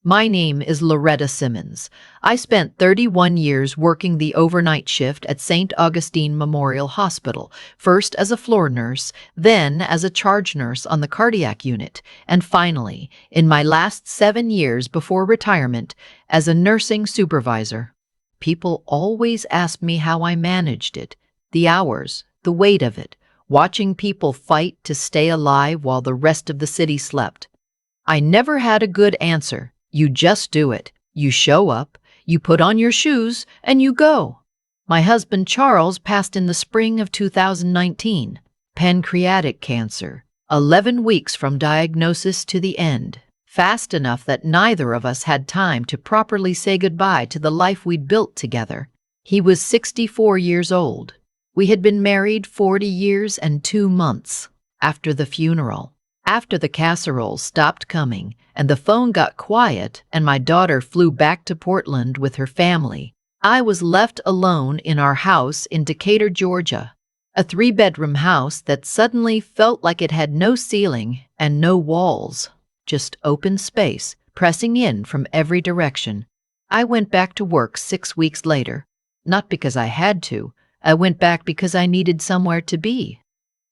My name is Loretta Simmons. I spent 31 years working the overnight shift at St. Augustine Memorial Hospital, first as a floor nurse, then as a charge nurse on the cardiac unit, and finally, in my last 7 years before retirement, as a nursing supervisor. People always ask me how I managed it, the hours, the weight of it, watching people fight to stay alive while the rest of the city slept. I never had a good answer. You just do it. You show up, you put on your shoes, and you go. My husband Charles passed in the spring of 2019. Pancreatic cancer. 11 weeks from diagnosis to the end. Fast enough that neither of us had time to properly say goodbye to the life we'd built together. He was 64 years old. We had been married 40 years and 2 months. After the funeral, after the casseroles stopped coming and the phone got quiet and my daughter flew back to Portland with her family, I was left alone in our house in Decatur, Georgia, a 3-bedroom house that suddenly felt like it had no ceiling and no walls, just open space pressing in from every direction. I went back to work 6 weeks later, not because I had to. I went back because I needed somewhere to be.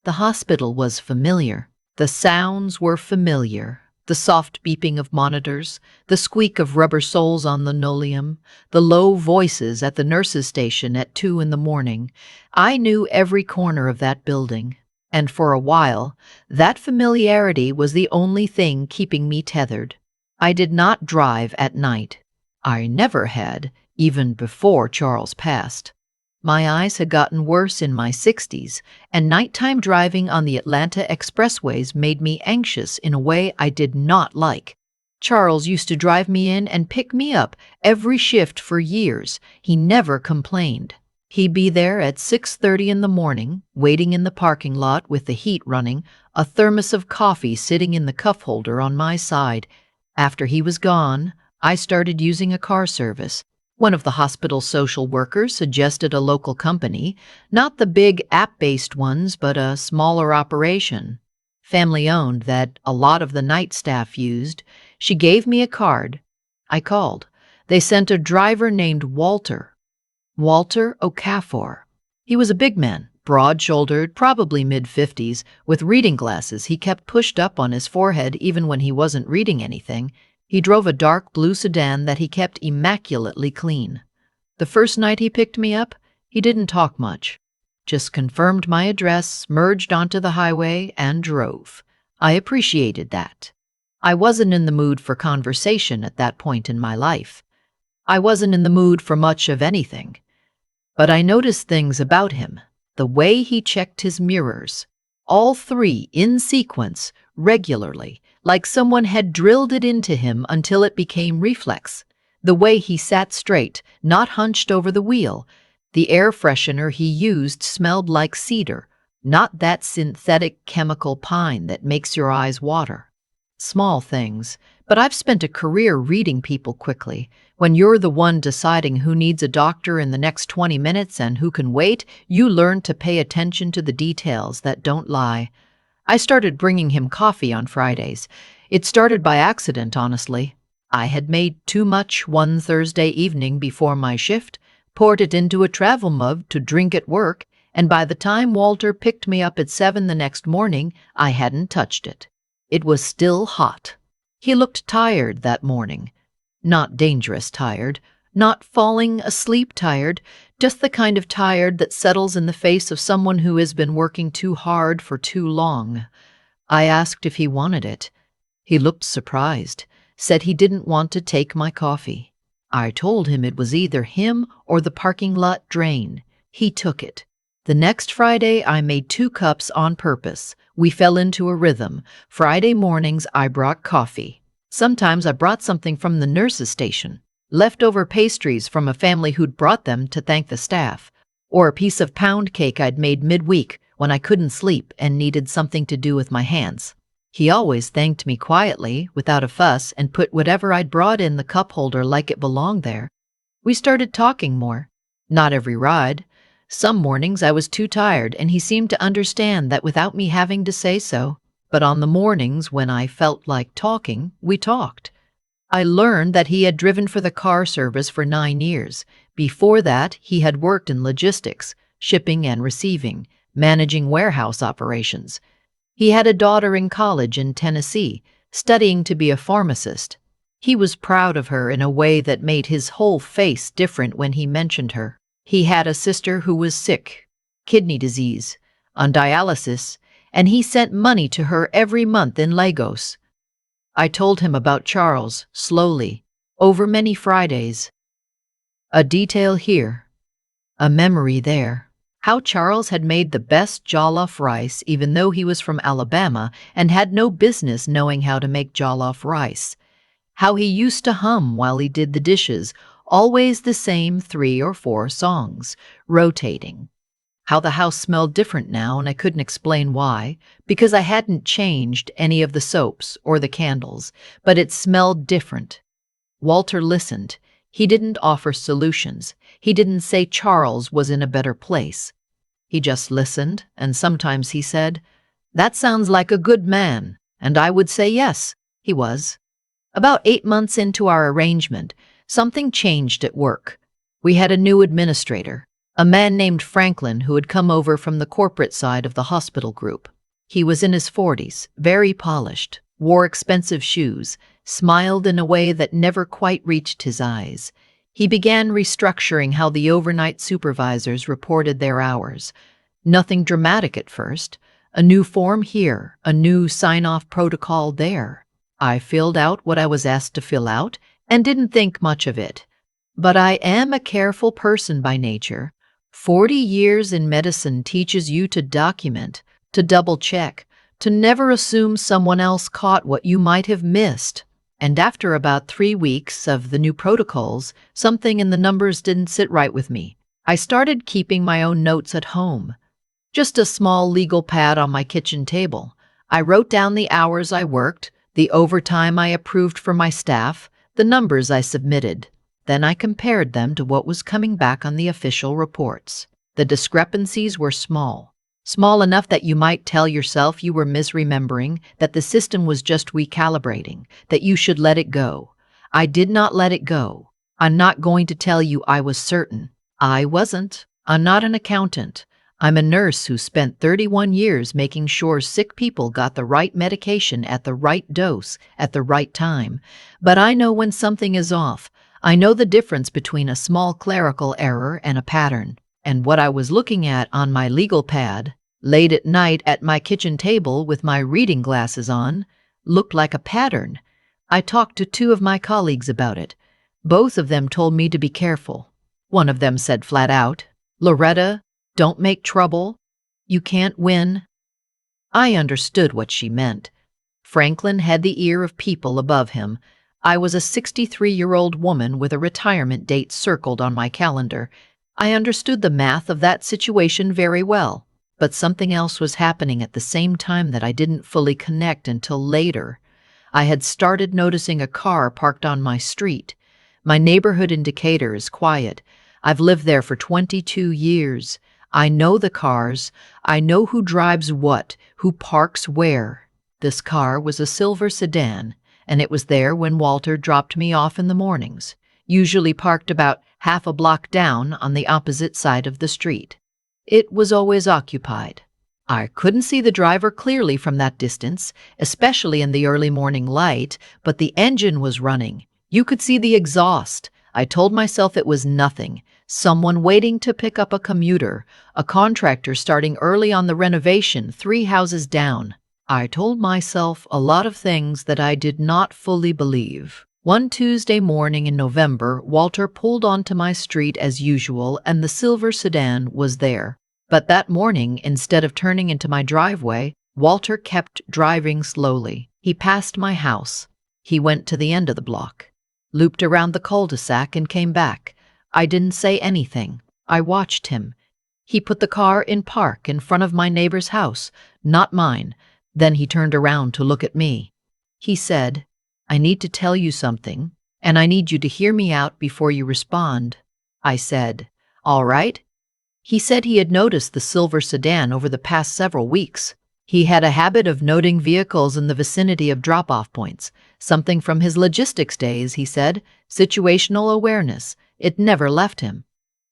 The hospital was familiar. The sounds were familiar. The soft beeping of monitors, the squeak of rubber soles on linoleum, the low voices at the nurses' station at 2 in the morning. I knew every corner of that building, and for a while, that familiarity was the only thing keeping me tethered. I did not drive at night. I never had, even before Charles passed. My eyes had gotten worse in my 60s, and nighttime driving on the Atlanta expressways made me anxious in a way I did not like. Charles used to drive me in and pick me up every shift for years. He never complained. He'd be there at 6:30 in the morning, waiting in the parking lot with the heat running, a thermos of coffee sitting in the cup holder on my side. After he was gone, I started using a car service. One of the hospital social workers suggested a local company, not the big app-based ones, but a smaller operation, family-owned, that a lot of the night staff used. She gave me a card. I called. They sent a driver named Walter Okafor. He was a big man, broad-shouldered, probably mid-50s, with reading glasses he kept pushed up on his forehead even when he wasn't reading anything. He drove a dark blue sedan that he kept immaculately clean. The first night he picked me up, he didn't talk much. Just confirmed my address, merged onto the highway, and drove. I appreciated that. I wasn't in the mood for conversation at that point in my life. I wasn't in the mood for much of anything. But I noticed things about him. The way he checked his mirrors. All 3 in sequence, regularly, like someone had drilled it into him until it became reflex. The way he sat straight, not hunched over the wheel. The air freshener he used smelled like cedar, not that synthetic chemical pine that makes your eyes water. Small things, but I've spent a career reading people quickly. When you're the one deciding who needs a doctor in the next 20 minutes and who can wait, you learn to pay attention to the details that don't lie. I started bringing him coffee on Fridays. It started by accident, honestly. I had made too much one Thursday evening before my shift, poured it into a travel mug to drink at work, and by the time Walter picked me up at 7 the next morning, I hadn't touched it. It was still hot. He looked tired that morning. Not dangerous tired, not falling asleep tired, just the kind of tired that settles in the face of someone who has been working too hard for too long. I asked if he wanted it. He looked surprised, said he didn't want to take my coffee. I told him it was either him or the parking lot drain. He took it. The next Friday, I made 2 cups on purpose. We fell into a rhythm. Friday mornings, I brought coffee. Sometimes I brought something from the nurses' station, leftover pastries from a family who'd brought them to thank the staff, or a piece of pound cake I'd made midweek when I couldn't sleep and needed something to do with my hands. He always thanked me quietly, without a fuss, and put whatever I'd brought in the cup holder like it belonged there. We started talking more. Not every ride. Some mornings I was too tired, and he seemed to understand that without me having to say so. But on the mornings when I felt like talking, we talked. I learned that he had driven for the car service for 9 years. Before that, he had worked in logistics, shipping and receiving, managing warehouse operations. He had a daughter in college in Tennessee, studying to be a pharmacist. He was proud of her in a way that made his whole face different when he mentioned her. He had a sister who was sick, kidney disease, on dialysis, and he sent money to her every month in Lagos. I told him about Charles, slowly, over many Fridays. A detail here, a memory there. How Charles had made the best jollof rice even though he was from Alabama and had no business knowing how to make jollof rice. How he used to hum while he did the dishes, always the same 3 or 4 songs, rotating. How the house smelled different now, and I couldn't explain why, because I hadn't changed any of the soaps or the candles, but it smelled different. Walter listened. He didn't offer solutions. He didn't say Charles was in a better place. He just listened, and sometimes he said, "That sounds like a good man," and I would say yes, he was. About 8 months into our arrangement, something changed at work. We had a new administrator, a man named Franklin who had come over from the corporate side of the hospital group. He was in his 40s, very polished, wore expensive shoes, smiled in a way that never quite reached his eyes. He began restructuring how the overnight supervisors reported their hours. Nothing dramatic at first. A new form here, a new sign-off protocol there. I filled out what I was asked to fill out and didn't think much of it. But I am a careful person by nature. 40 years in medicine teaches you to document, to double-check, to never assume someone else caught what you might have missed. And after about 3 weeks of the new protocols, something in the numbers didn't sit right with me. I started keeping my own notes at home. Just a small legal pad on my kitchen table. I wrote down the hours I worked, the overtime I approved for my staff, the numbers I submitted. Then I compared them to what was coming back on the official reports. The discrepancies were small. Small enough that you might tell yourself you were misremembering, that the system was just recalibrating, that you should let it go. I did not let it go. I'm not going to tell you I was certain. I wasn't. I'm not an accountant. I'm a nurse who spent 31 years making sure sick people got the right medication at the right dose at the right time. But I know when something is off. I know the difference between a small clerical error and a pattern. And what I was looking at on my legal pad, late at night at my kitchen table with my reading glasses on, looked like a pattern. I talked to 2 of my colleagues about it. Both of them told me to be careful. One of them said flat out, "Loretta, don't make trouble. You can't win." I understood what she meant. Franklin had the ear of people above him. I was a 63-year-old woman with a retirement date circled on my calendar. I understood the math of that situation very well, but something else was happening at the same time that I didn't fully connect until later. I had started noticing a car parked on my street. My neighborhood indicator is quiet. I've lived there for 22 years. I know the cars. I know who drives what, who parks where. This car was a silver sedan, and it was there when Walter dropped me off in the mornings, usually parked about half a block down on the opposite side of the street. It was always occupied. I couldn't see the driver clearly from that distance, especially in the early morning light, but the engine was running. You could see the exhaust. I told myself it was nothing. Someone waiting to pick up a commuter, a contractor starting early on the renovation 3 houses down. I told myself a lot of things that I did not fully believe. One Tuesday morning in November, Walter pulled onto my street as usual, and the silver sedan was there. But that morning, instead of turning into my driveway, Walter kept driving slowly. He passed my house. He went to the end of the block, looped around the cul-de-sac and came back. I didn't say anything. I watched him. He put the car in park in front of my neighbor's house, not mine. Then he turned around to look at me. He said, "I need to tell you something, and I need you to hear me out before you respond." I said, "All right." He said he had noticed the silver sedan over the past several weeks. He had a habit of noting vehicles in the vicinity of drop-off points, something from his logistics days, he said, situational awareness. It never left him.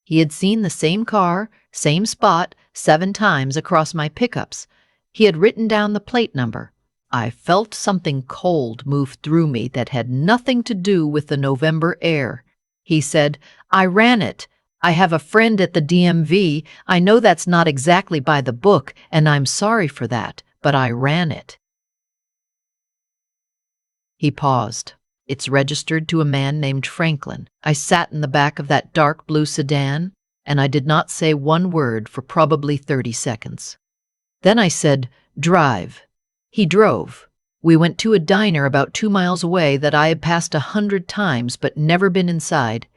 He had seen the same car, same spot, 7 times across my pickups. He had written down the plate number. I felt something cold move through me that had nothing to do with the November air. He said, "I ran it. I have a friend at the DMV. I know that's not exactly by the book, and I'm sorry for that, but I ran it." He paused. "It's registered to a man named Franklin." I sat in the back of that dark blue sedan, and I did not say one word for probably 30 seconds. Then I said, "Drive." He drove. We went to a diner about 2 miles away that I had passed 100 times but never been inside.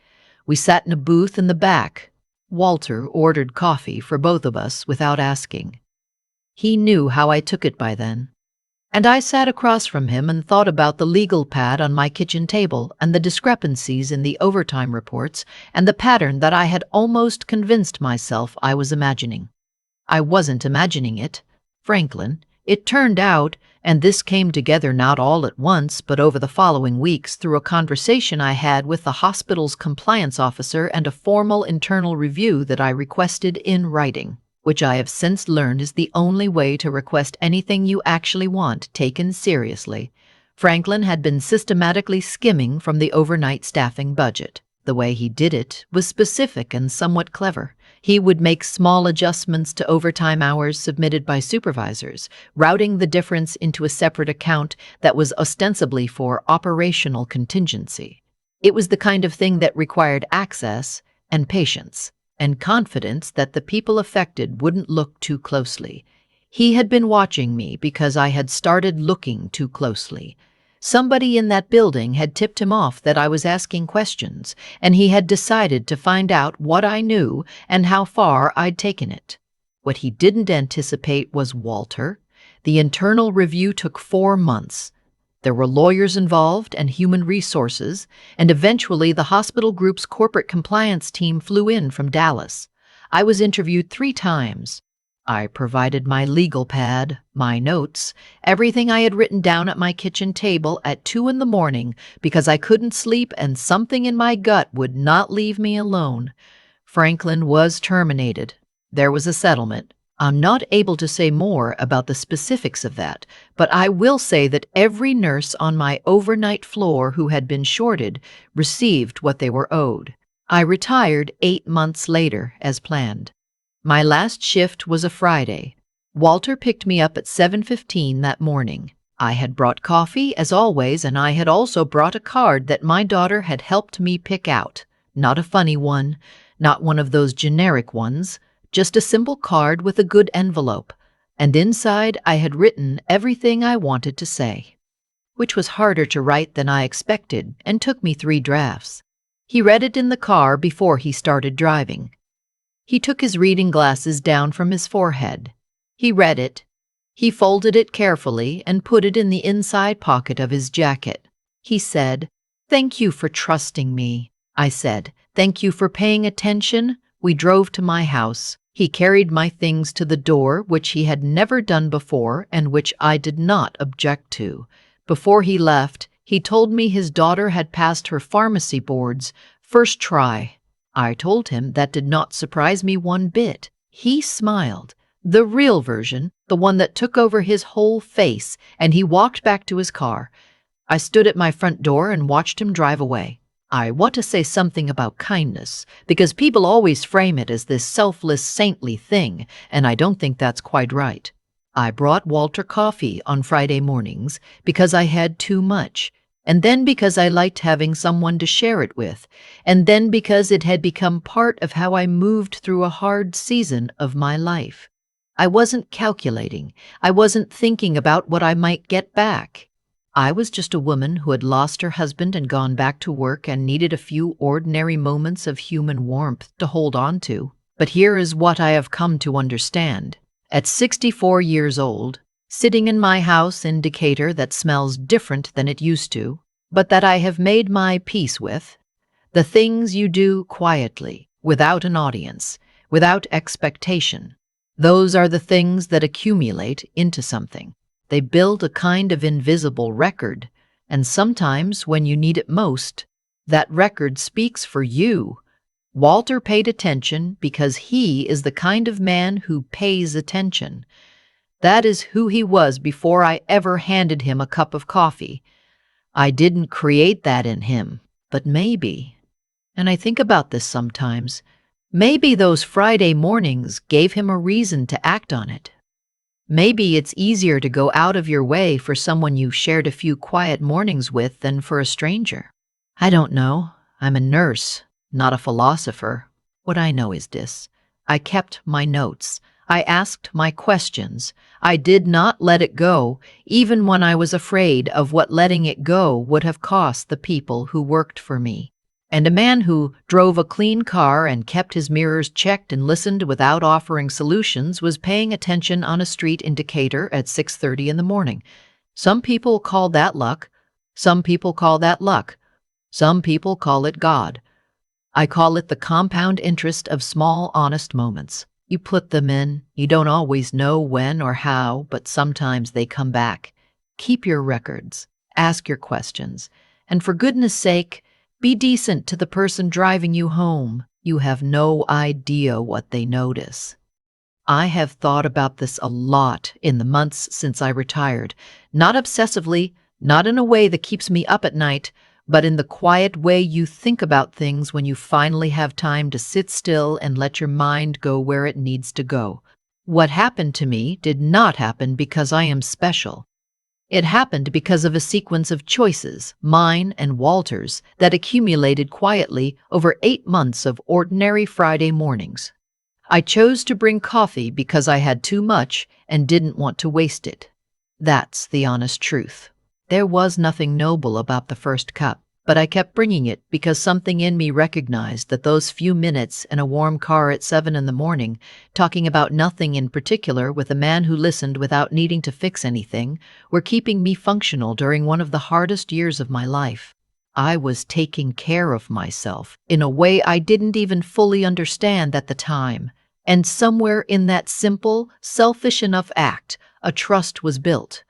We sat in a booth in the back. Walter ordered coffee for both of us without asking. He knew how I took it by then. And I sat across from him and thought about the legal pad on my kitchen table and the discrepancies in the overtime reports and the pattern that I had almost convinced myself I was imagining. I wasn't imagining it, Franklin. It turned out, and this came together not all at once but over the following weeks through a conversation I had with the hospital's compliance officer and a formal internal review that I requested in writing, which I have since learned is the only way to request anything you actually want taken seriously. Franklin had been systematically skimming from the overnight staffing budget. The way he did it was specific and somewhat clever. He would make small adjustments to overtime hours submitted by supervisors, routing the difference into a separate account that was ostensibly for operational contingency. It was the kind of thing that required access and patience and confidence that the people affected wouldn't look too closely. He had been watching me because I had started looking too closely. Somebody in that building had tipped him off that I was asking questions, and he had decided to find out what I knew and how far I'd taken it. What he didn't anticipate was Walter. The internal review took 4 months. There were lawyers involved and human resources, and eventually the hospital group's corporate compliance team flew in from Dallas. I was interviewed 3 times. I provided my legal pad, my notes, everything I had written down at my kitchen table at 2 in the morning because I couldn't sleep and something in my gut would not leave me alone. Franklin was terminated. There was a settlement. I'm not able to say more about the specifics of that, but I will say that every nurse on my overnight floor who had been shorted received what they were owed. I retired 8 months later, as planned. My last shift was a Friday. Walter picked me up at 7:15 that morning. I had brought coffee, as always, and I had also brought a card that my daughter had helped me pick out. Not a funny one, not one of those generic ones, just a simple card with a good envelope. And inside I had written everything I wanted to say, which was harder to write than I expected and took me 3 drafts. He read it in the car before he started driving. He took his reading glasses down from his forehead. He read it. He folded it carefully and put it in the inside pocket of his jacket. He said, "Thank you for trusting me." I said, "Thank you for paying attention." We drove to my house. He carried my things to the door, which he had never done before and which I did not object to. Before he left, he told me his daughter had passed her pharmacy boards, first try. I told him that did not surprise me one bit. He smiled. The real version, the one that took over his whole face, and he walked back to his car. I stood at my front door and watched him drive away. I want to say something about kindness, because people always frame it as this selfless, saintly thing, and I don't think that's quite right. I brought Walter coffee on Friday mornings because I had too much, and then because I liked having someone to share it with, and then because it had become part of how I moved through a hard season of my life. I wasn't calculating. I wasn't thinking about what I might get back. I was just a woman who had lost her husband and gone back to work and needed a few ordinary moments of human warmth to hold on to. But here is what I have come to understand. At 64 years old, sitting in my house in Decatur that smells different than it used to, but that I have made my peace with, the things you do quietly, without an audience, without expectation, Those are the things that accumulate into something. They build a kind of invisible record, and sometimes when you need it most, that record speaks for you. Walter paid attention because he is the kind of man who pays attention. That is who he was before I ever handed him a cup of coffee. I didn't create that in him, but maybe, and I think about this sometimes, maybe those Friday mornings gave him a reason to act on it. Maybe it's easier to go out of your way for someone you shared a few quiet mornings with than for a stranger. I don't know. I'm a nurse, not a philosopher. What I know is this. I kept my notes. I asked my questions. I did not let it go, even when I was afraid of what letting it go would have cost the people who worked for me. And a man who drove a clean car and kept his mirrors checked and listened without offering solutions was paying attention on a street indicator at 6:30 in the morning. Some people call that luck. Some people call that luck. Some people call it God. I call it the compound interest of small, honest moments. You put them in, you don't always know when or how, but sometimes they come back. Keep your records, ask your questions, and for goodness sake, be decent to the person driving you home. You have no idea what they notice. I have thought about this a lot in the months since I retired, not obsessively, not in a way that keeps me up at night, but in the quiet way you think about things when you finally have time to sit still and let your mind go where it needs to go. What happened to me did not happen because I am special. It happened because of a sequence of choices, mine and Walter's, that accumulated quietly over 8 months of ordinary Friday mornings. I chose to bring coffee because I had too much and didn't want to waste it. That's the honest truth. There was nothing noble about the first cup, but I kept bringing it because something in me recognized that those few minutes in a warm car at 7 in the morning, talking about nothing in particular with a man who listened without needing to fix anything, were keeping me functional during one of the hardest years of my life. I was taking care of myself in a way I didn't even fully understand at the time, and somewhere in that simple, selfish enough act, a trust was built.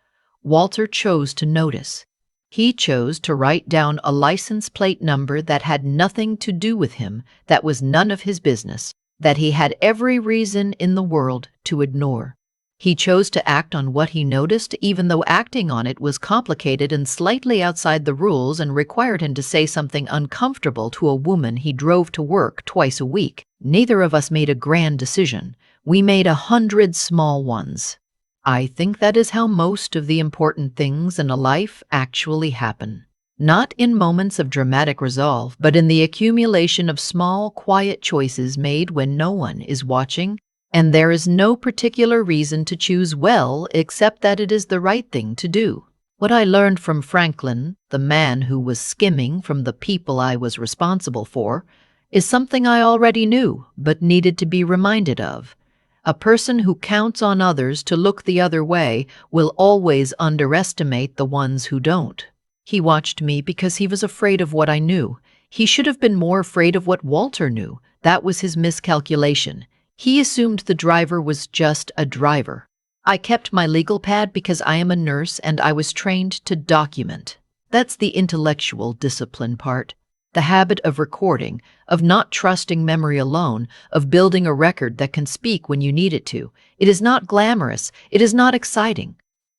Walter chose to notice. He chose to write down a license plate number that had nothing to do with him, that was none of his business, that he had every reason in the world to ignore. He chose to act on what he noticed, even though acting on it was complicated and slightly outside the rules and required him to say something uncomfortable to a woman he drove to work twice a week. Neither of us made a grand decision. We made 100 small ones. I think that is how most of the important things in a life actually happen. Not in moments of dramatic resolve, but in the accumulation of small, quiet choices made when no one is watching, and there is no particular reason to choose well except that it is the right thing to do. What I learned from Franklin, the man who was skimming from the people I was responsible for, is something I already knew but needed to be reminded of. A person who counts on others to look the other way will always underestimate the ones who don't. He watched me because he was afraid of what I knew. He should have been more afraid of what Walter knew. That was his miscalculation. He assumed the driver was just a driver. I kept my legal pad because I am a nurse and I was trained to document. That's the intellectual discipline part. The habit of recording, of not trusting memory alone, of building a record that can speak when you need it to. It is not glamorous. It is not exciting.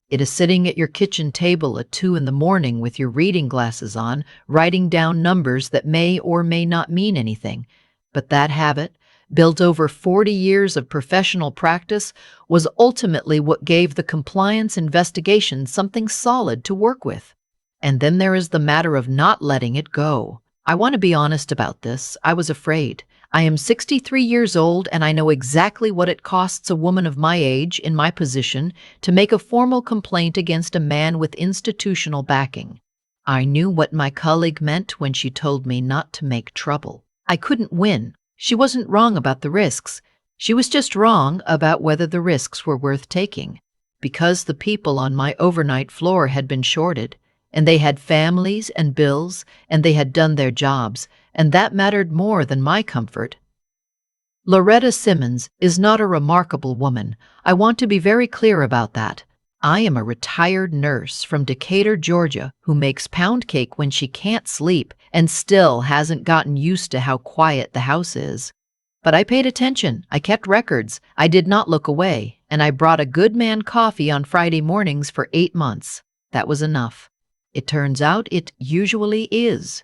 It is sitting at your kitchen table at 2 in the morning with your reading glasses on, writing down numbers that may or may not mean anything. But that habit, built over 40 years of professional practice, was ultimately what gave the compliance investigation something solid to work with. And then there is the matter of not letting it go. I want to be honest about this. I was afraid. I am 63 years old and I know exactly what it costs a woman of my age, in my position, to make a formal complaint against a man with institutional backing. I knew what my colleague meant when she told me not to make trouble. I couldn't win. She wasn't wrong about the risks. She was just wrong about whether the risks were worth taking. Because the people on my overnight floor had been shorted, and they had families and bills, and they had done their jobs, and that mattered more than my comfort. Loretta Simmons is not a remarkable woman. I want to be very clear about that. I am a retired nurse from Decatur, Georgia, who makes pound cake when she can't sleep and still hasn't gotten used to how quiet the house is. But I paid attention, I kept records, I did not look away, and I brought a good man coffee on Friday mornings for 8 months. That was enough. It turns out it usually is.